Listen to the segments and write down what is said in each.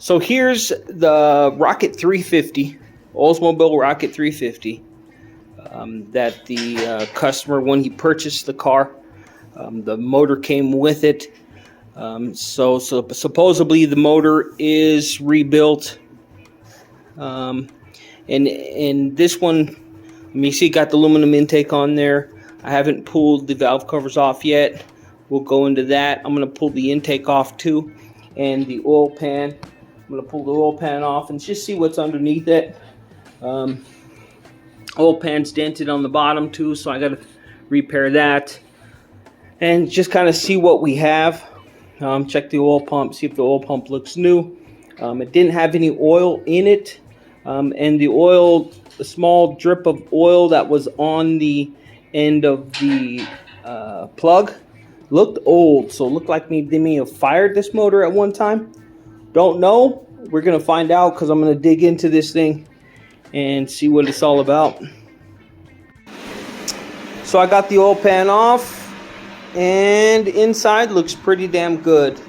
So here's the Rocket 350, Oldsmobile Rocket 350, that the customer, when he purchased the car, the motor came with it. So supposedly the motor is rebuilt. And this one, you see, got the aluminum intake on there. I haven't pulled the valve covers off yet. We'll go into that. I'm going to pull the intake off too, and the oil pan. I'm going to pull the oil pan off and just see what's underneath it. Oil pan's dented on the bottom too, so I got to repair that and just kind of see what we have. Check the oil pump, see if the oil pump looks new. It didn't have any oil in it, and the oil, the small drip of oil that was on the end of the plug looked old, so it looked like they may have fired this motor at one time. Don't know. We're gonna find out because I'm gonna dig into this thing and see what it's all about. So I got the oil pan off, and inside looks pretty damn good.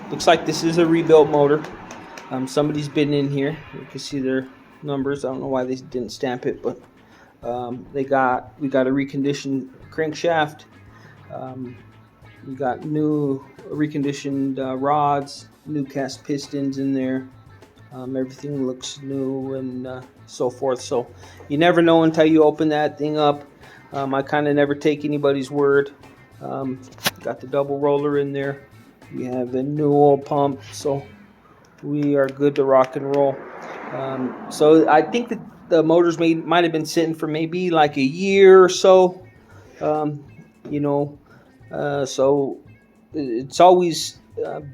Looks like this is a rebuilt motor. Somebody's been in here. You can see their numbers. I don't know why they didn't stamp it, but we got a reconditioned crankshaft. We got new reconditioned rods, new cast pistons in there. Everything looks new and so forth. So you never know until you open that thing up. I kind of never take anybody's word. Got the double roller in there. We have a new oil pump, so we are good to rock and roll. So I think that the motors might have been sitting for maybe like a year or so. So it's always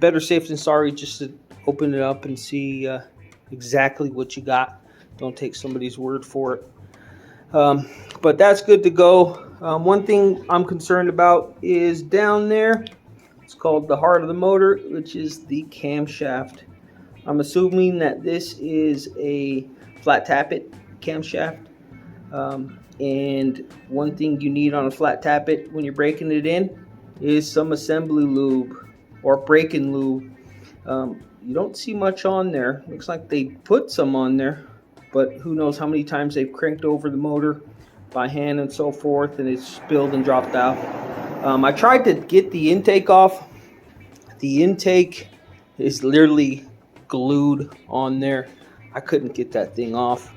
better safe than sorry just to open it up and see exactly what you got. Don't take somebody's word for it. But that's good to go. One thing I'm concerned about is down there. It's called the heart of the motor, which is the camshaft. I'm assuming that this is a flat tappet camshaft. And one thing you need on a flat tappet when you're breaking it in is some assembly lube or break-in lube. You don't see much on there. Looks like they put some on there, but who knows how many times they've cranked over the motor by hand and so forth, and it's spilled and dropped out. I tried to get the intake off. The intake is literally glued on there. I couldn't get that thing off,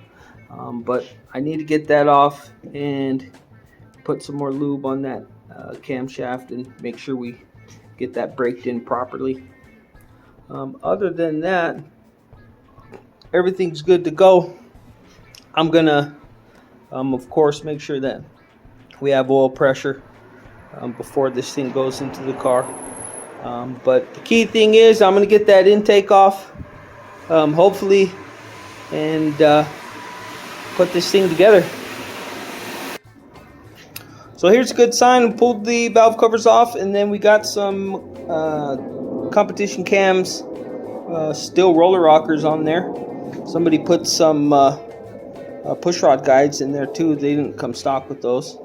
but I need to get that off and put some more lube on that camshaft and make sure we get that braked in properly. Other than that, everything's good to go. I'm gonna of course make sure that we have oil pressure before this thing goes into the car. But the key thing is I'm gonna get that intake off, hopefully, and put this thing together. So here's a good sign. We pulled the valve covers off, and then we got some competition cams, steel roller rockers on there. Somebody put some pushrod guides in there too. They didn't come stock with those,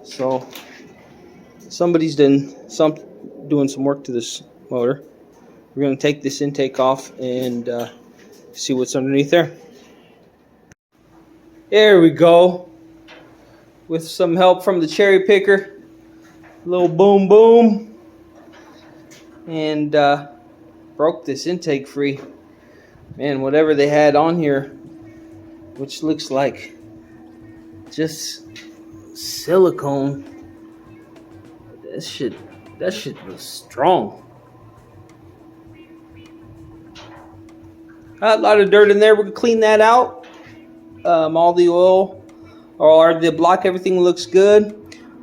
so somebody's doing some work to this motor. We're going to take this intake off and see what's underneath there. There we go. With some help from the cherry picker, a little boom boom, and broke this intake free. Man, whatever they had on here, which looks like just silicone, that shit was strong. A lot of dirt in there. We're gonna clean that out. All the oil or the block, everything looks good.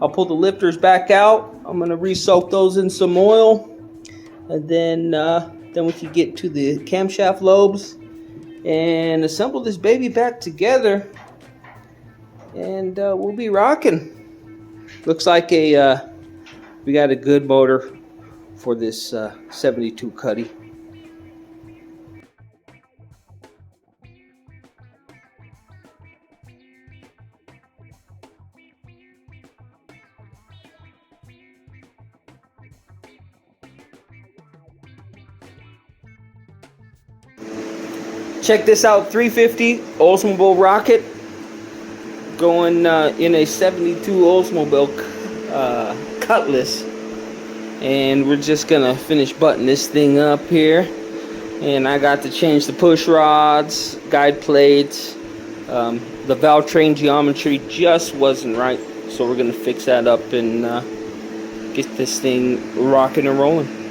I'll pull the lifters back out. I'm gonna re-soak those in some oil, and then we can get to the camshaft lobes and assemble this baby back together, and we'll be rocking. Looks like we got a good motor for this 72 Cuddy. Check this out, 350 Oldsmobile Rocket, going in a 72 Oldsmobile Cutlass. And we're just gonna finish buttoning this thing up here. And I got to change the push rods, guide plates. The valve train geometry just wasn't right, so we're gonna fix that up and get this thing rocking and rolling.